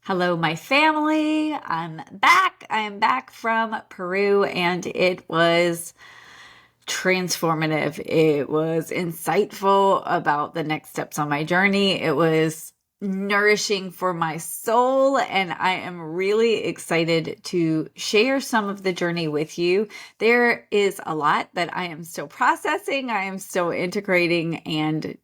Hello, my family. I'm back. I am back from Peru, and it was transformative. It was insightful about the next steps on my journey. It was nourishing for my soul, and I am really excited to share some of the journey with you. There is a lot that I am still processing, I am still integrating and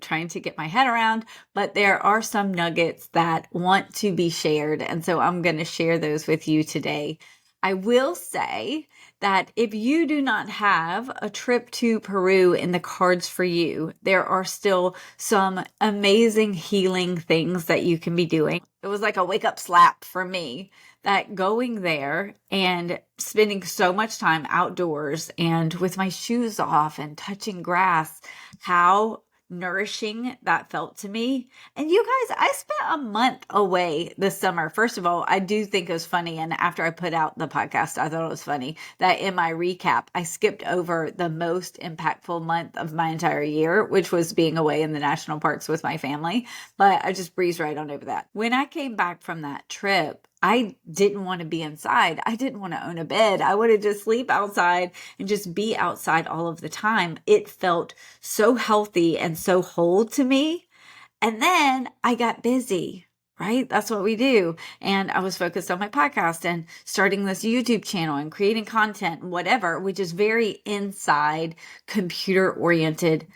trying to get my head around, but there are some nuggets that want to be shared. And so I'm going to share those with you today. I will say that if you do not have a trip to Peru in the cards for you, there are still some amazing healing things that you can be doing. It was like a wake up slap for me that going there and spending so much time outdoors and with my shoes off and touching grass, how nourishing that felt to me. And you guys, I spent a month away this summer. First of all, I do think it was funny. And after I put out the podcast, I thought it was funny that in my recap, I skipped over the most impactful month of my entire year, which was being away in the national parks with my family. But I just breezed right on over that. When I came back from that trip, I didn't want to be inside. I didn't want to own a bed. I wanted to sleep outside and just be outside all of the time. It felt so healthy and so whole to me. And then I got busy, right? That's what we do. And I was focused on my podcast and starting this YouTube channel and creating content and whatever, which is very inside computer oriented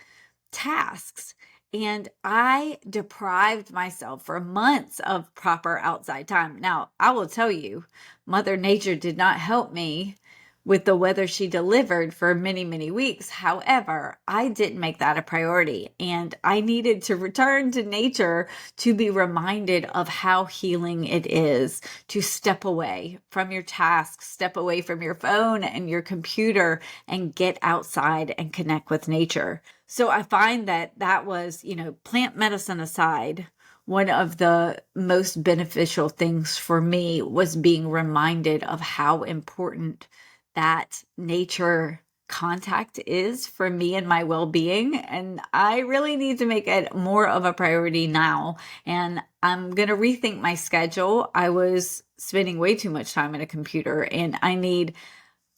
tasks. And I deprived myself for months of proper outside time. Now, I will tell you, Mother Nature did not help me with the weather she delivered for many, many weeks. However, I didn't make that a priority, and I needed to return to nature to be reminded of how healing it is to step away from your tasks, step away from your phone and your computer, and get outside and connect with nature. So I find that was, plant medicine aside, one of the most beneficial things for me was being reminded of how important that nature contact is for me and my well-being. And I really need to make it more of a priority now. And I'm going to rethink my schedule. I was spending way too much time at a computer, and I need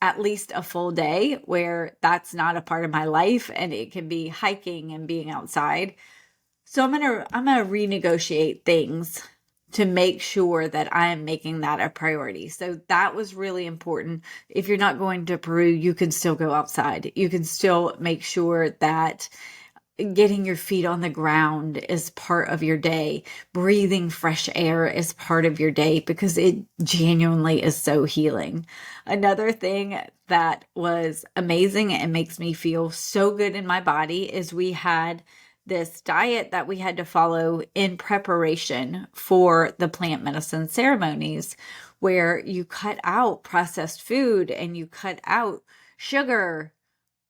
at least a full day where that's not a part of my life and it can be hiking and being outside. So I'm going to renegotiate things to make sure that I am making that a priority. So that was really important. If you're not going to Peru, you can still go outside. You can still make sure that getting your feet on the ground is part of your day. Breathing fresh air is part of your day because it genuinely is so healing. Another thing that was amazing and makes me feel so good in my body is we had this diet that we had to follow in preparation for the plant medicine ceremonies, where you cut out processed food and you cut out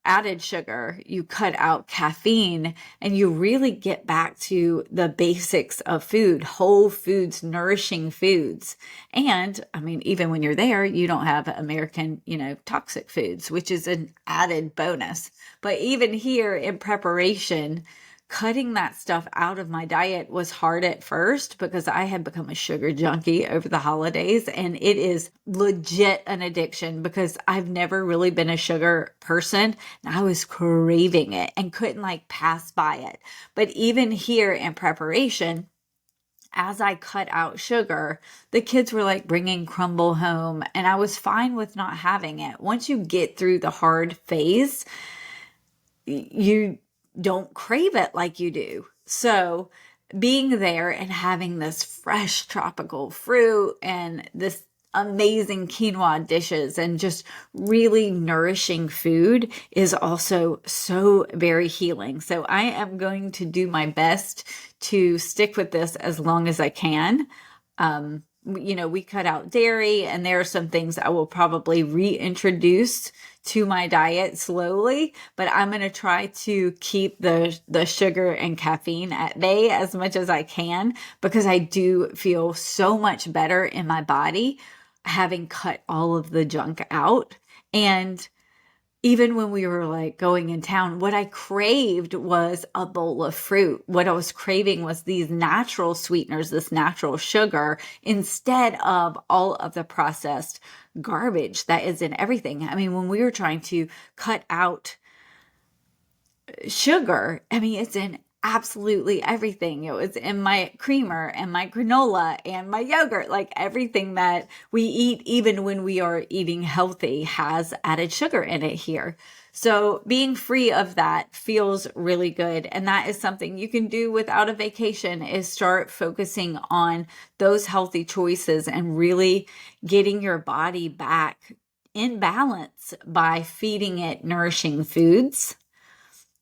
added sugar, you cut out caffeine, and you really get back to the basics of food, whole foods, nourishing foods. And I mean, even when you're there, you don't have American, toxic foods, which is an added bonus. But even here in preparation, cutting that stuff out of my diet was hard at first because I had become a sugar junkie over the holidays, and it is legit an addiction because I've never really been a sugar person, and I was craving it and couldn't pass by it. But even here in preparation, as I cut out sugar, the kids were bringing crumble home, and I was fine with not having it. Once you get through the hard phase, you don't crave it like you do. So being there and having this fresh tropical fruit and this amazing quinoa dishes and just really nourishing food is also so very healing. So I am going to do my best to stick with this as long as I can. We cut out dairy, and there are some things I will probably reintroduce to my diet slowly, but I'm going to try to keep the sugar and caffeine at bay as much as I can, because I do feel so much better in my body having cut all of the junk out. And even when we were like going in town, what I craved was a bowl of fruit. What I was craving was these natural sweeteners, this natural sugar, instead of all of the processed garbage that is in everything. I mean, when we were trying to cut out sugar, I mean, it's in absolutely everything. It was in my creamer and my granola and my yogurt. Like everything that we eat, even when we are eating healthy, has added sugar in it here. So being free of that feels really good. And that is something you can do without a vacation, is start focusing on those healthy choices and really getting your body back in balance by feeding it nourishing foods.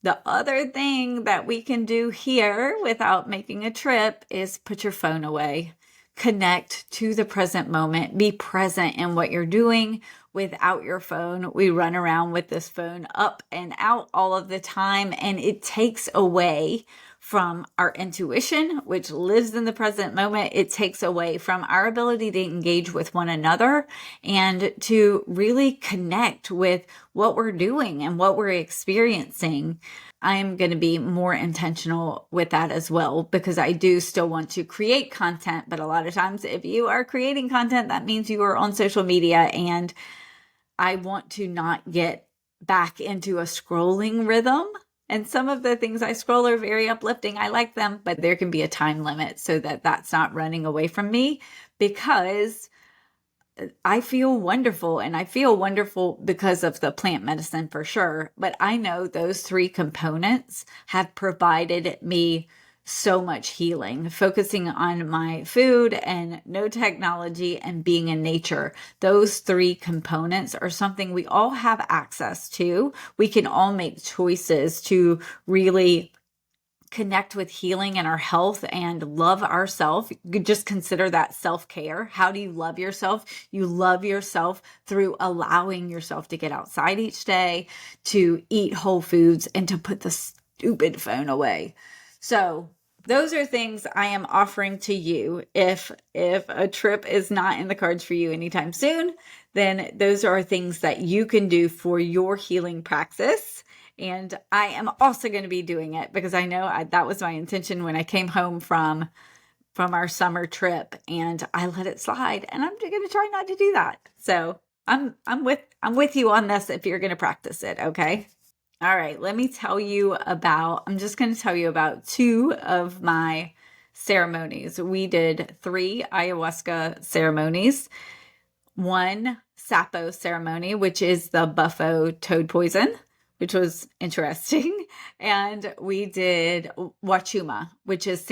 The other thing that we can do here without making a trip is put your phone away. Connect to the present moment. Be present in what you're doing without your phone. We run around with this phone up and out all of the time, and it takes away from our intuition, which lives in the present moment. It takes away from our ability to engage with one another and to really connect with what we're doing and what we're experiencing. I'm going to be more intentional with that as well, because I do still want to create content. But a lot of times, if you are creating content, that means you are on social media, and I want to not get back into a scrolling rhythm. And some of the things I scroll are very uplifting. I like them, but there can be a time limit so that that's not running away from me, because I feel wonderful, and I feel wonderful because of the plant medicine for sure. But I know those three components have provided me so much healing, focusing on my food and no technology and being in nature. Those three components are something we all have access to. We can all make choices to really connect with healing and our health and love ourselves. You could just consider that self-care. How do you love yourself? You love yourself through allowing yourself to get outside each day, to eat whole foods, and to put the stupid phone away. So those are things I am offering to you. If a trip is not in the cards for you anytime soon, then those are things that you can do for your healing praxis. And I am also going to be doing it because I know that was my intention when I came home from our summer trip, and I let it slide, and I'm going to try not to do that. So I'm with you on this if you're going to practice it. Okay. All right. I'm just going to tell you about two of my ceremonies. We did 3 ayahuasca ceremonies. One Sapo ceremony, which is the buffalo toad poison, which was interesting. And we did Wachuma, which is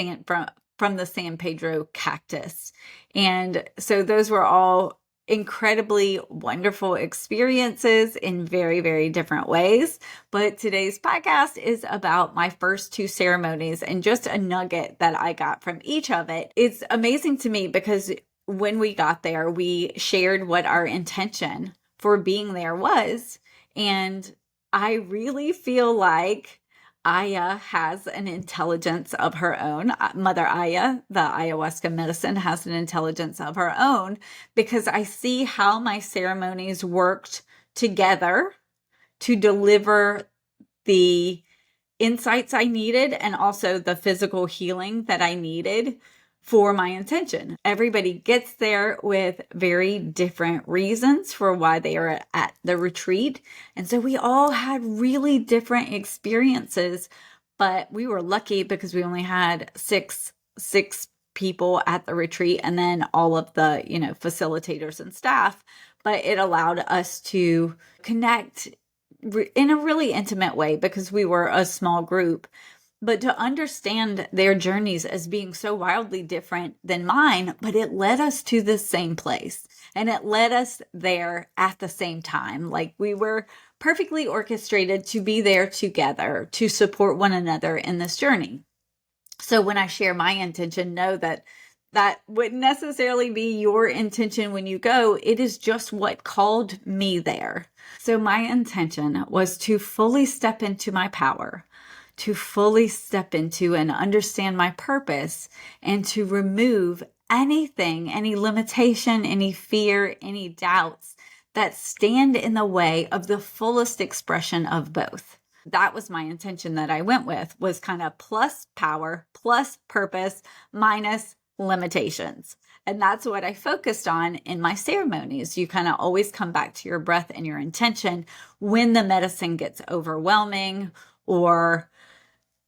from the San Pedro cactus. And so those were all incredibly wonderful experiences in very, very different ways. But today's podcast is about my first 2 ceremonies and just a nugget that I got from each of it. It's amazing to me because when we got there, we shared what our intention for being there was. And I really feel like Aya has an intelligence of her own. Mother Aya, the ayahuasca medicine, has an intelligence of her own, because I see how my ceremonies worked together to deliver the insights I needed and also the physical healing that I needed for my intention. Everybody gets there with very different reasons for why they are at the retreat. And so we all had really different experiences, but we were lucky because we only had six people at the retreat, and then all of the, facilitators and staff. But it allowed us to connect in a really intimate way because we were a small group. But to understand their journeys as being so wildly different than mine, but it led us to the same place, and it led us there at the same time. Like, we were perfectly orchestrated to be there together to support one another in this journey. So when I share my intention, know that wouldn't necessarily be your intention when you go. It is just what called me there. So my intention was to fully step into my power, to fully step into and understand my purpose, and to remove anything, any limitation, any fear, any doubts that stand in the way of the fullest expression of both. That was my intention that I went with, was kind of plus power, plus purpose, minus limitations. And that's what I focused on in my ceremonies. You kind of always come back to your breath and your intention when the medicine gets overwhelming, or,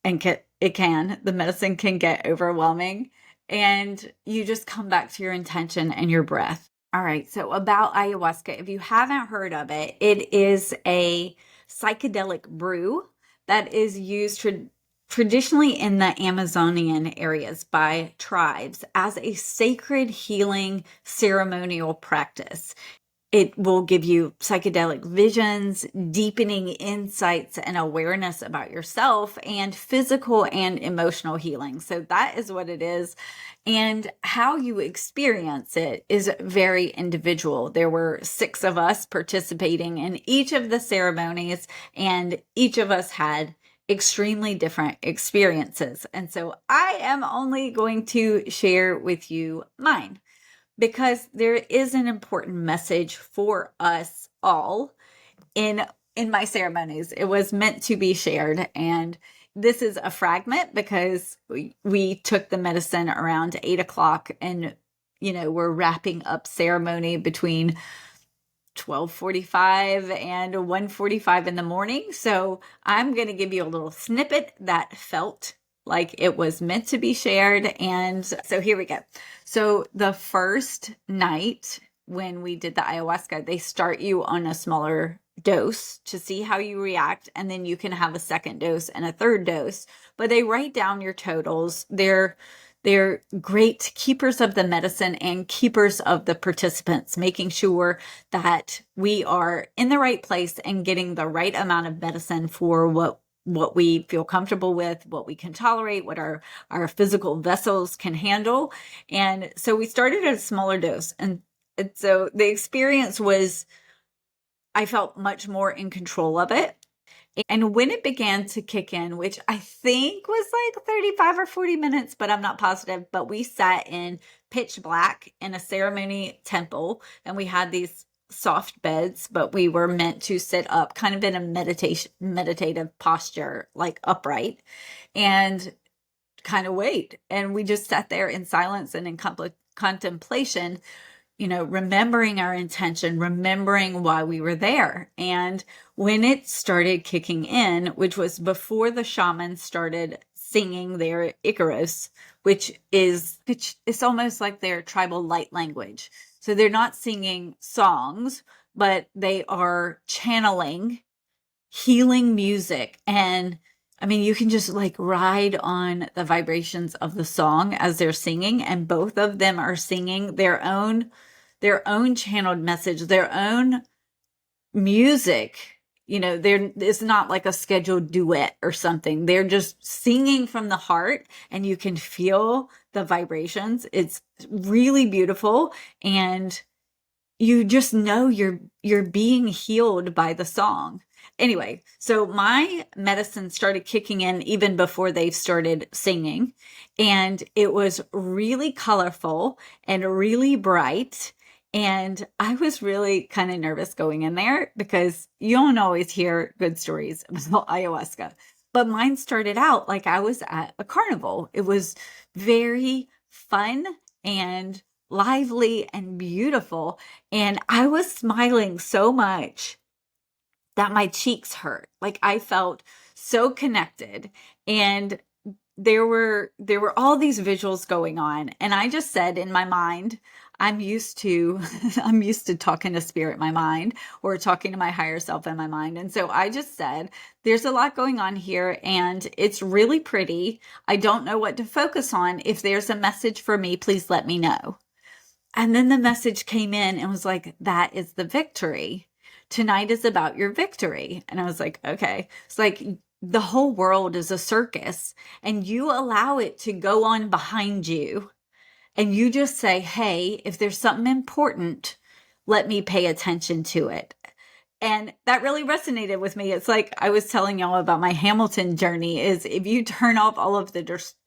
the medicine can get overwhelming, and you just come back to your intention and your breath. All right. So about ayahuasca, if you haven't heard of it, it is a psychedelic brew that is used traditionally in the Amazonian areas by tribes as a sacred healing ceremonial practice. It will give you psychedelic visions, deepening insights and awareness about yourself, and physical and emotional healing. So that is what it is. And how you experience it is very individual. There were 6 of us participating in each of the ceremonies, and each of us had extremely different experiences. And so I am only going to share with you mine, because there is an important message for us all in my ceremonies. It was meant to be shared, and this is a fragment because we took the medicine around 8 o'clock, and we're wrapping up ceremony between 12:45 and 1:45 in the morning. So I'm going to give you a little snippet that felt like it was meant to be shared. And so here we go. So the first night when we did the ayahuasca, they start you on a smaller dose to see how you react. And then you can have a second dose and a third dose, but they write down your totals. They're great keepers of the medicine and keepers of the participants, making sure that we are in the right place and getting the right amount of medicine for what we feel comfortable with, what we can tolerate, what our physical vessels can handle. And so we started at a smaller dose. And so the experience was, I felt much more in control of it. And when it began to kick in, which I think was like 35 or 40 minutes, but I'm not positive, but we sat in pitch black in a ceremony temple, and we had these soft beds, but we were meant to sit up kind of in a meditative posture, like upright, and kind of wait. And we just sat there in silence and in contemplation, remembering our intention, remembering why we were there. And when it started kicking in, which was before the shamans started singing their Icaros, which it's almost like their tribal light language. So they're not singing songs, but they are channeling healing music. And I mean, you can just like ride on the vibrations of the song as they're singing, and both of them are singing their own channeled message, their own music. It's not like a scheduled duet or something. They're just singing from the heart, and you can feel the vibrations. It's really beautiful, and you just know you're being healed by the song. Anyway, so my medicine started kicking in even before they started singing, and it was really colorful and really bright. And I was really kind of nervous going in there because you don't always hear good stories about ayahuasca. But mine started out like I was at a carnival. It was very fun and lively and beautiful. And I was smiling so much that my cheeks hurt. Like I felt so connected. And there were all these visuals going on. And I just said in my mind, I'm used to talking to spirit in my mind, or talking to my higher self in my mind. And so I just said, there's a lot going on here, and it's really pretty. I don't know what to focus on. If there's a message for me, please let me know. And then the message came in and was like, that is the victory. Tonight is about your victory. And I was like, okay. It's like the whole world is a circus, and you allow it to go on behind you. And you just say, hey, if there's something important, let me pay attention to it. And that really resonated with me. It's like I was telling y'all about my Hamilton journey, is if you turn off all of the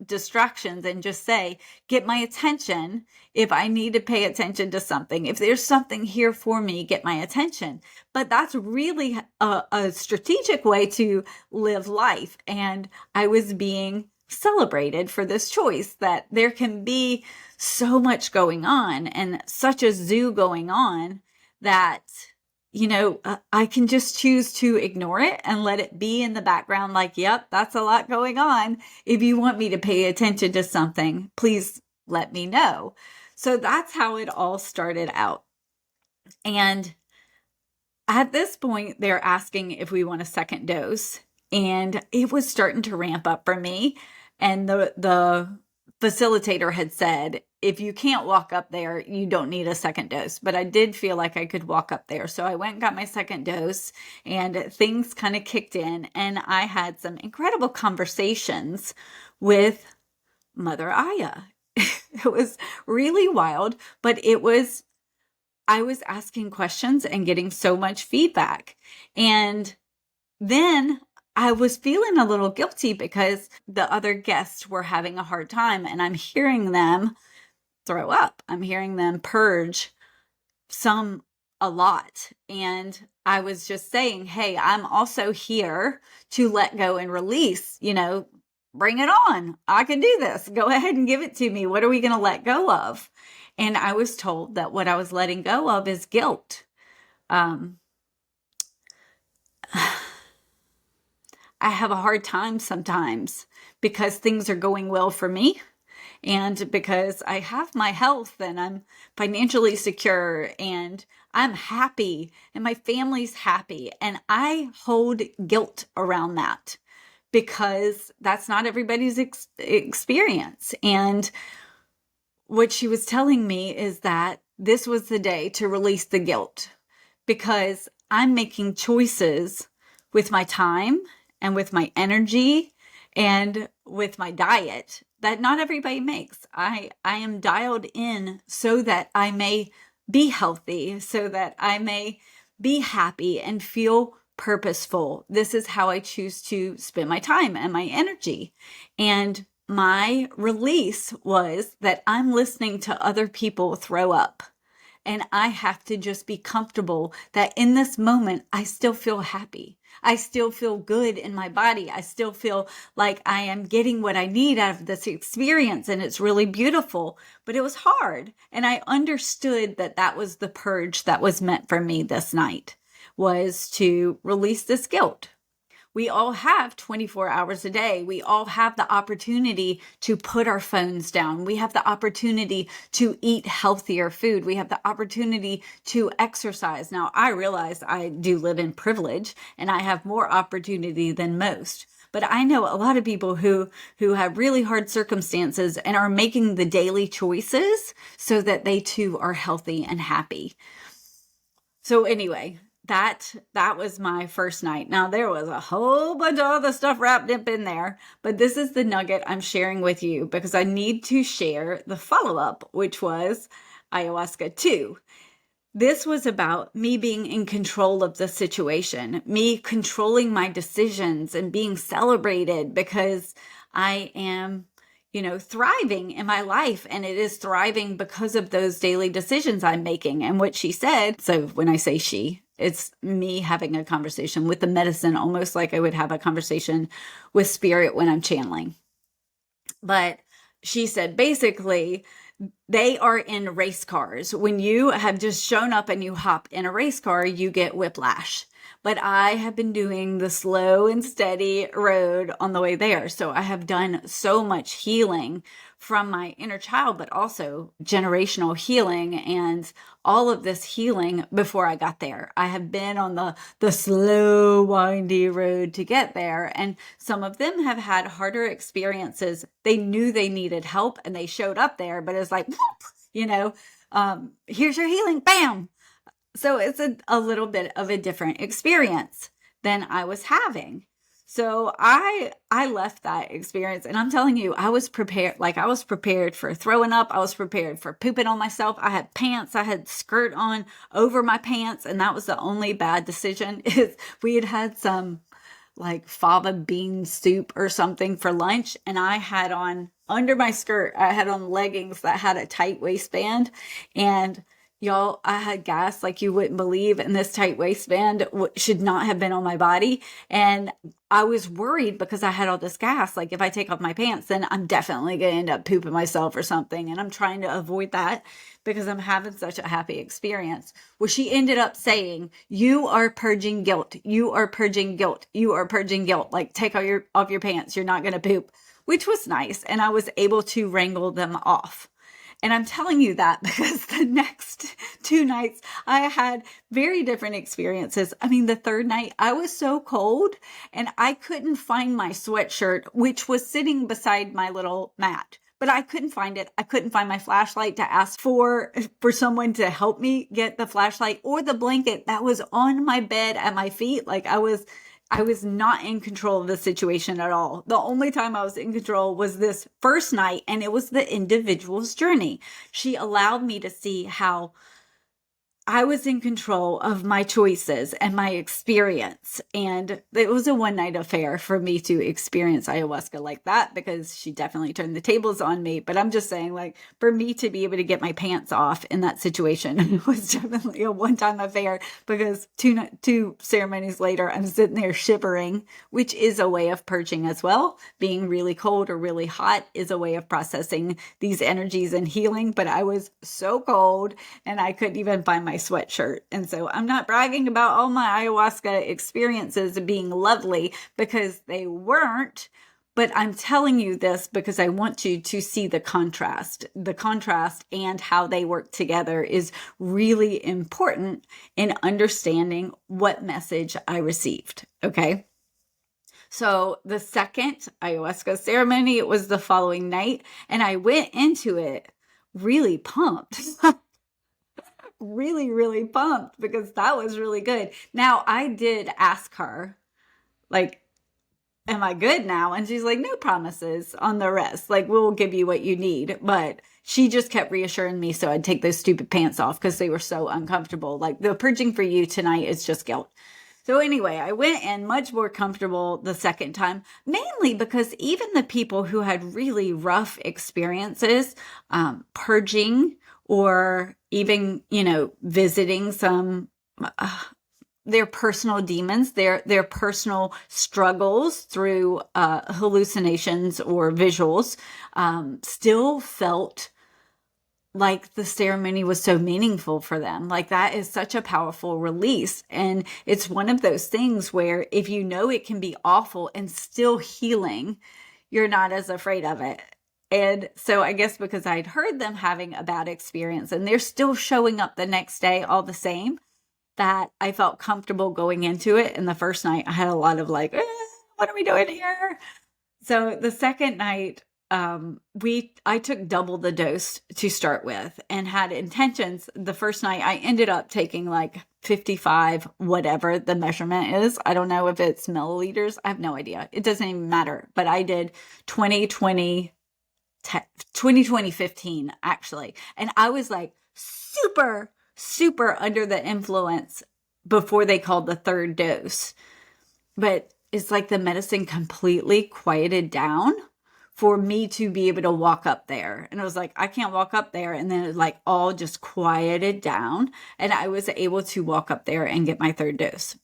distractions and just say, get my attention. If I need to pay attention to something, if there's something here for me, get my attention. But that's really a strategic way to live life. And I was being celebrated for this choice, that there can be so much going on and such a zoo going on that I can just choose to ignore it and let it be in the background. Like, yep, that's a lot going on. If you want me to pay attention to something, please let me know. So that's how it all started out. And at this point, they're asking if we want a second dose. And it was starting to ramp up for me. And the facilitator had said, if you can't walk up there, you don't need a second dose. But I did feel like I could walk up there. So I went and got my second dose, and things kind of kicked in. And I had some incredible conversations with Mother Aya. It was really wild, but I was asking questions and getting so much feedback. And then I was feeling a little guilty because the other guests were having a hard time, and I'm hearing them throw up. I'm hearing them purge a lot. And I was just saying, hey, I'm also here to let go and release, bring it on. I can do this. Go ahead and give it to me. What are we going to let go of? And I was told that what I was letting go of is guilt. I have a hard time sometimes because things are going well for me, and because I have my health and I'm financially secure and I'm happy and my family's happy. And I hold guilt around that because that's not everybody's experience. And what she was telling me is that this was the day to release the guilt, because I'm making choices with my time and with my energy and with my diet that not everybody makes. I am dialed in so that I may be healthy, so that I may be happy and feel purposeful. This is how I choose to spend my time and my energy. And my release was that I'm listening to other people throw up. And I have to just be comfortable that in this moment, I still feel happy. I still feel good in my body. I still feel like I am getting what I need out of this experience. And it's really beautiful, but it was hard. And I understood that that was the purge that was meant for me this night, was to release this guilt. We all have 24 hours a day. We all have the opportunity to put our phones down. We have the opportunity to eat healthier food. We have the opportunity to exercise. Now, I realize I do live in privilege and I have more opportunity than most. But I know a lot of people who have really hard circumstances and are making the daily choices so that they too are healthy and happy. So anyway, that was my first night. Now, there was a whole bunch of other stuff wrapped up in there, but this is the nugget I'm sharing with you because I need to share the follow-up, which was Ayahuasca 2. This was about me being in control of the situation, me controlling my decisions and being celebrated because I am thriving in my life, and it is thriving because of those daily decisions I'm making. And what she said, so when I say she, it's me having a conversation with the medicine, almost like I would have a conversation with spirit when I'm channeling. But she said, basically, they are in race cars. When you have just shown up and you hop in a race car, you get whiplash. But I have been doing the slow and steady road on the way there. So I have done so much healing from my inner child, but also generational healing and all of this healing before I got there. I have been on the slow, windy road to get there. And some of them have had harder experiences. They knew they needed help and they showed up there, but it's like, here's your healing, bam. So it's a little bit of a different experience than I was having. So I left that experience, and I'm telling you, I was prepared. Like, I was prepared for throwing up. I was prepared for pooping on myself. I had pants. I had skirt on over my pants, and that was the only bad decision. Is we had had some like fava bean soup or something for lunch, and I had on under my skirt, I had on leggings that had a tight waistband, and y'all, I had gas like you wouldn't believe, and this tight waistband should not have been on my body. And I was worried because I had all this gas. Like, if I take off my pants, then I'm definitely going to end up pooping myself or something. And I'm trying to avoid that because I'm having such a happy experience. Well, she ended up saying, "You are purging guilt. You are purging guilt. You are purging guilt. Like, take off your pants. You're not going to poop," which was nice. And I was able to wrangle them off. And I'm telling you that because the next 2 nights I had very different experiences. I mean, the third night I was so cold and I couldn't find my sweatshirt, which was sitting beside my little mat. But I couldn't find it. I couldn't find my flashlight to ask for someone to help me get the flashlight, or the blanket that was on my bed at my feet. Like, I was not in control of the situation at all. The only time I was in control was this first night, and it was the individual's journey. She allowed me to see how I was in control of my choices and my experience. And it was a one-night affair for me to experience ayahuasca like that, because she definitely turned the tables on me. But I'm just saying, like, for me to be able to get my pants off in that situation was definitely a one-time affair, because two ceremonies later, I'm sitting there shivering, which is a way of purging as well. Being really cold or really hot is a way of processing these energies and healing. But I was so cold and I couldn't even find my sweatshirt. And so I'm not bragging about all my ayahuasca experiences being lovely, because they weren't. But I'm telling you this because I want you to see the contrast. The contrast and how they work together is really important in understanding what message I received. Okay. So the second ayahuasca ceremony, it was the following night, and I went into it really pumped. Really, really pumped, because that was really good. Now, I did ask her, like, "Am I good now?" And she's like, "No promises on the rest. Like, we'll give you what you need." But she just kept reassuring me so I'd take those stupid pants off because they were so uncomfortable. Like, the purging for you tonight is just guilt. So anyway, I went in much more comfortable the second time, mainly because even the people who had really rough experiences purging, or even, visiting some their personal demons, their personal struggles through hallucinations or visuals, still felt like the ceremony was so meaningful for them. Like, that is such a powerful release. And it's one of those things where if you know it can be awful and still healing, you're not as afraid of it. And so I guess because I'd heard them having a bad experience and they're still showing up the next day all the same, that I felt comfortable going into it. And the first night I had a lot of like, what are we doing here? So the second night, I took double the dose to start with and had intentions. The first night I ended up taking like 55, whatever the measurement is. I don't know if it's milliliters. I have no idea. It doesn't even matter. But I did 2020, 15 actually. And I was like super, super under the influence before they called the third dose. But it's like the medicine completely quieted down for me to be able to walk up there. And I was like, I can't walk up there. And then it like all just quieted down. And I was able to walk up there and get my third dose.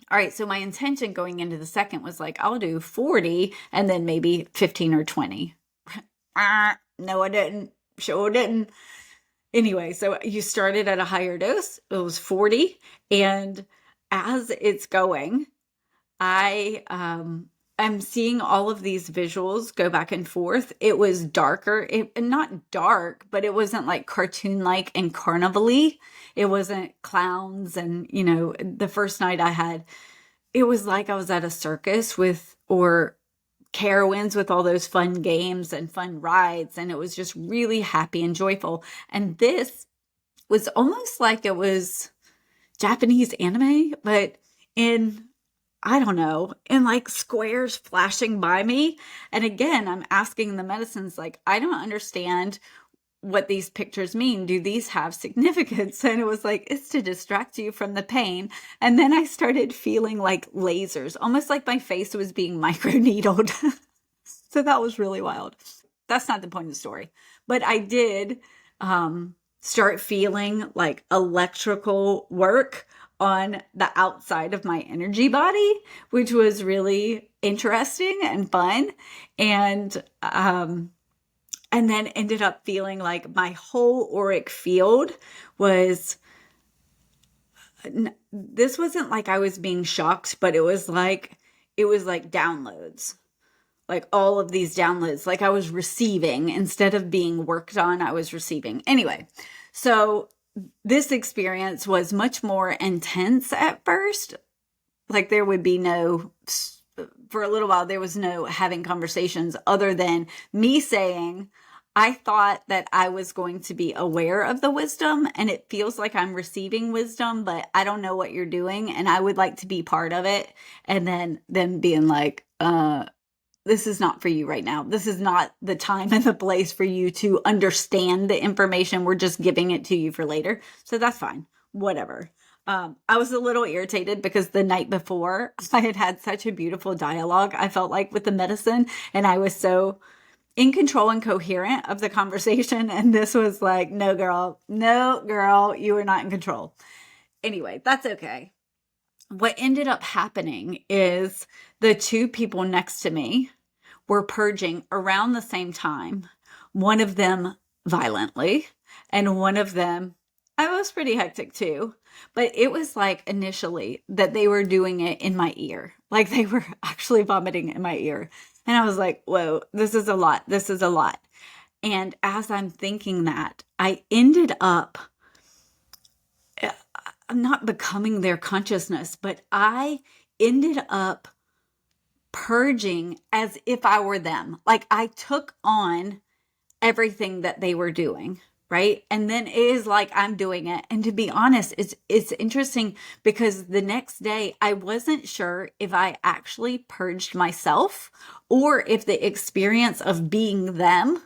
All right. So my intention going into the second was like, I'll do 40 and then maybe 15 or 20. No, I didn't. Sure didn't. Anyway, so you started at a higher dose. It was 40. And as it's going, I'm seeing all of these visuals go back and forth. It was darker, not dark, but it wasn't like cartoon-like and carnival-y. It wasn't clowns. And, the first night it was like I was at a circus or Carowinds with all those fun games and fun rides. And it was just really happy and joyful. And this was almost like it was Japanese anime, but in I don't know, in like squares flashing by me. And again, I'm asking the medicines, like, I don't understand what these pictures mean. Do these have significance? And it was like, it's to distract you from the pain. And then I started feeling like lasers, almost like my face was being microneedled. So that was really wild. That's not the point of the story. But I did start feeling like electrical work on the outside of my energy body, which was really interesting and fun. And then ended up feeling like my whole auric field was, this wasn't like I was being shocked, but it was like downloads, like all of these downloads, like I was receiving instead of being worked on, I was receiving. Anyway, so this experience was much more intense at first. Like there would be for a little while, there was no having conversations other than me saying, I thought that I was going to be aware of the wisdom, and it feels like I'm receiving wisdom, but I don't know what you're doing, and I would like to be part of it. And then being like, this is not for you right now. This is not the time and the place for you to understand the information. We're just giving it to you for later. So that's fine. Whatever. I was a little irritated because the night before I had such a beautiful dialogue, I felt like, with the medicine, and I was so in control and coherent of the conversation. And this was like, no, girl, you are not in control. Anyway, that's okay. What ended up happening is the two people next to me were purging around the same time, one of them violently, and one of them, I was pretty hectic too. But it was like initially that they were doing it in my ear. Like they were actually vomiting in my ear. And I was like, whoa, this is a lot. This is a lot. And as I'm thinking that, I ended up, I'm not becoming their consciousness, but I ended up purging as if I were them. Like I took on everything that they were doing, right? And then it is like I'm doing it. And to be honest, it's interesting because the next day I wasn't sure if I actually purged myself or if the experience of being them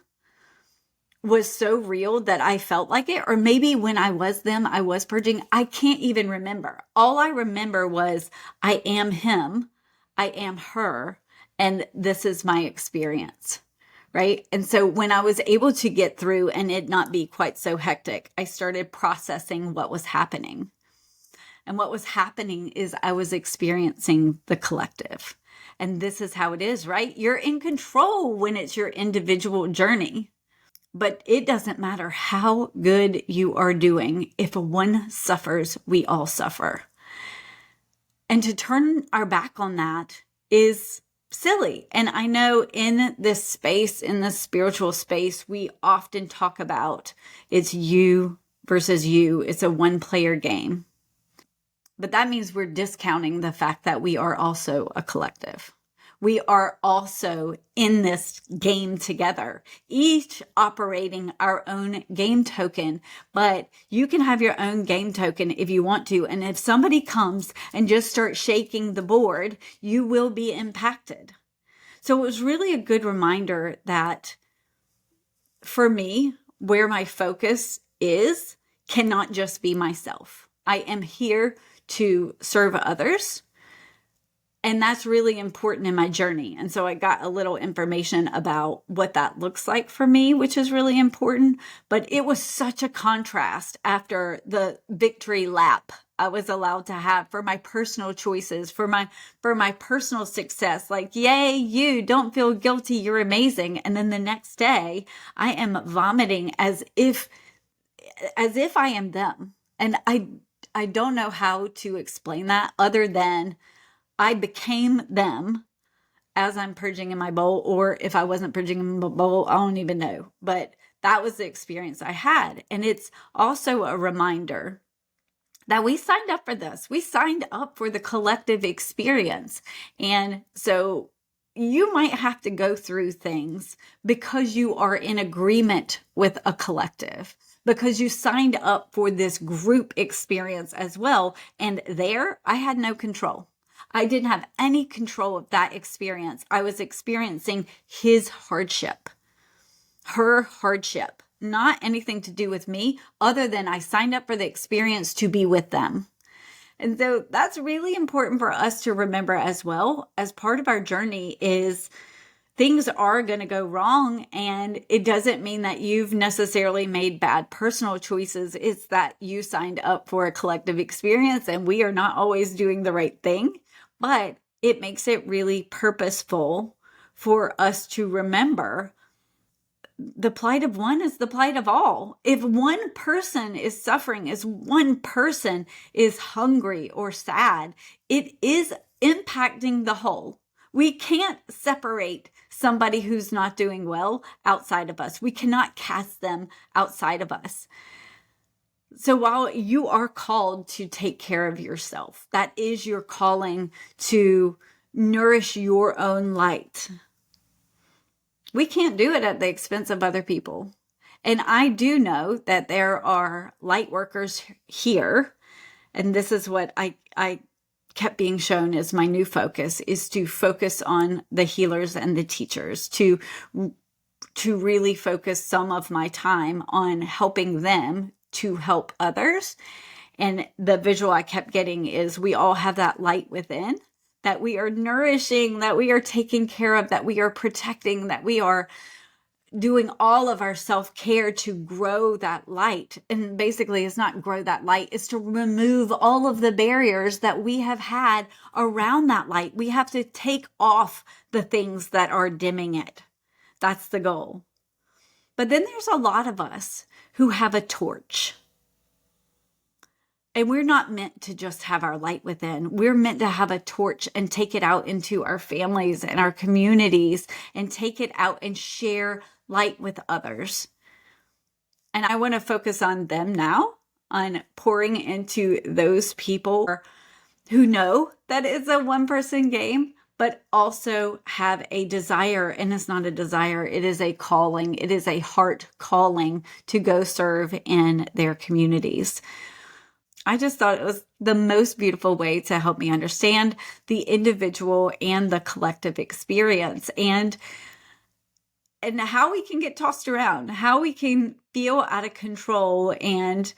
was so real that I felt like it, or maybe when I was them, I was purging. I can't even remember. All I remember was I am him, I am her, and this is my experience, right? And so when I was able to get through and it not be quite so hectic, I started processing what was happening. And what was happening is I was experiencing the collective. And this is how it is, right? You're in control when it's your individual journey. But it doesn't matter how good you are doing. If one suffers, we all suffer. And to turn our back on that is silly. And I know in this space, in this spiritual space, we often talk about it's you versus you. It's a one-player game. But that means we're discounting the fact that we are also a collective. We are also in this game together, each operating our own game token, but you can have your own game token if you want to. And if somebody comes and just starts shaking the board, you will be impacted. So it was really a good reminder that for me, where my focus is cannot just be myself. I am here to serve others. And that's really important in my journey. And so I got a little information about what that looks like for me, which is really important. But it was such a contrast after the victory lap I was allowed to have for my personal choices, for my personal success. Like, yay, you don't feel guilty. You're amazing. And then the next day I am vomiting as if I am them. And I don't know how to explain that other than I became them as I'm purging in my bowl, or if I wasn't purging in my bowl, I don't even know. But that was the experience I had. And it's also a reminder that we signed up for this. We signed up for the collective experience. And so you might have to go through things because you are in agreement with a collective, because you signed up for this group experience as well. And there, I had no control. I didn't have any control of that experience. I was experiencing his hardship, her hardship, not anything to do with me other than I signed up for the experience to be with them. And so that's really important for us to remember as well. As part of our journey is things are going to go wrong, and it doesn't mean that you've necessarily made bad personal choices. It's that you signed up for a collective experience, and we are not always doing the right thing, but it makes it really purposeful for us to remember the plight of one is the plight of all. If one person is suffering, if one person is hungry or sad, it is impacting the whole. We can't separate somebody who's not doing well outside of us. We cannot cast them outside of us. So while you are called to take care of yourself, that is your calling to nourish your own light. We can't do it at the expense of other people. And I do know that there are light workers here, and this is what I kept being shown as my new focus, is to focus on the healers and the teachers, to really focus some of my time on helping them to help others. And the visual I kept getting is we all have that light within that we are nourishing, that we are taking care of, that we are protecting, that we are doing all of our self-care to grow that light. And basically, it's not grow that light, it's to remove all of the barriers that we have had around that light. We have to take off the things that are dimming it. That's the goal. But then there's a lot of us who have a torch. And we're not meant to just have our light within. We're meant to have a torch and take it out into our families and our communities and take it out and share light with others. And I want to focus on them now, on pouring into those people who know that it's a one-person game, but also have a desire, and it's not a desire, it is a calling. It is a heart calling to go serve in their communities. I just thought it was the most beautiful way to help me understand the individual and the collective experience, and how we can get tossed around, how we can feel out of control and,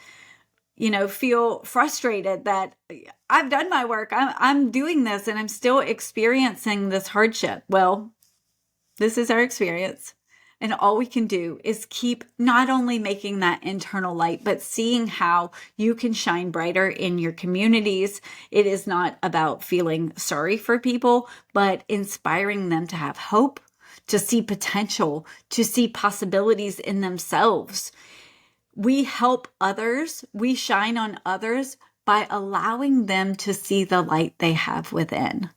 feel frustrated that I've done my work, I'm doing this, and I'm still experiencing this hardship. Well, this is our experience. And all we can do is keep not only making that internal light, but seeing how you can shine brighter in your communities. It is not about feeling sorry for people, but inspiring them to have hope, to see potential, to see possibilities in themselves. We help others, we shine on others by allowing them to see the light they have within.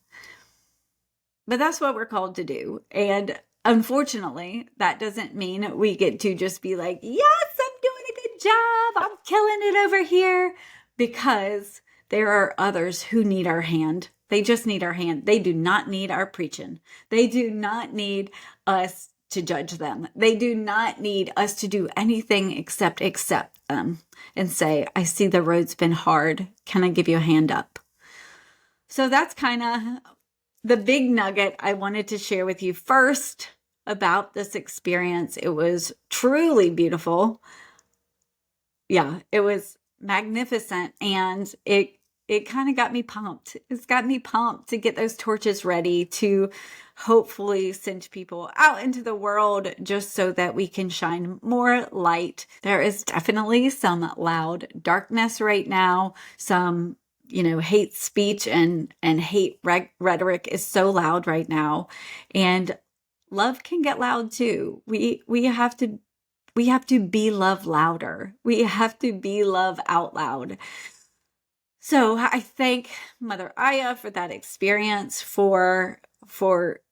But that's what we're called to do. And unfortunately, that doesn't mean we get to just be like, yes, I'm doing a good job, I'm killing it over here, because there are others who need our hand. They just need our hand. They do not need our preaching. They do not need us to judge them. They do not need us to do anything except accept them and say, I see the road's been hard. Can I give you a hand up? So that's kind of the big nugget I wanted to share with you first about this experience. It was truly beautiful. Yeah, it was magnificent, and it kind of got me pumped. It's got me pumped to get those torches ready to hopefully send people out into the world just so that we can shine more light. There is definitely some loud darkness right now, some hate speech and hate rhetoric is so loud right now, and love can get loud too. We have to be love louder. We have to be love out loud. So I thank Mother Aya for that experience, for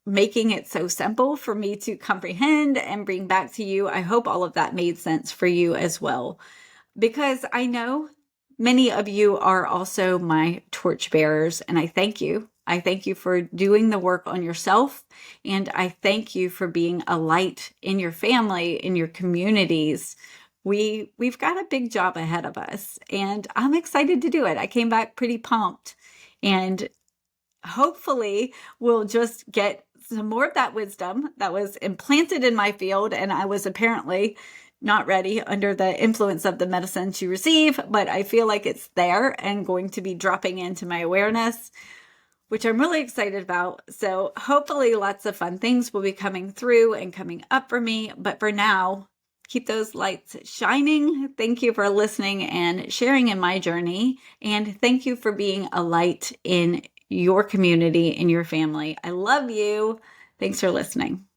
making it so simple for me to comprehend and bring back to you. I hope all of that made sense for you as well, because I know many of you are also my torchbearers, and I thank you. I thank you for doing the work on yourself, and I thank you for being a light in your family, in your communities. We've got a big job ahead of us, and I'm excited to do it. I came back pretty pumped, and hopefully we'll just get some more of that wisdom that was implanted in my field, and I was apparently not ready under the influence of the medicine to receive, but I feel like it's there and going to be dropping into my awareness, which I'm really excited about. So hopefully lots of fun things will be coming through and coming up for me. But for now, keep those lights shining. Thank you for listening and sharing in my journey. And thank you for being a light in your community, in your family. I love you. Thanks for listening.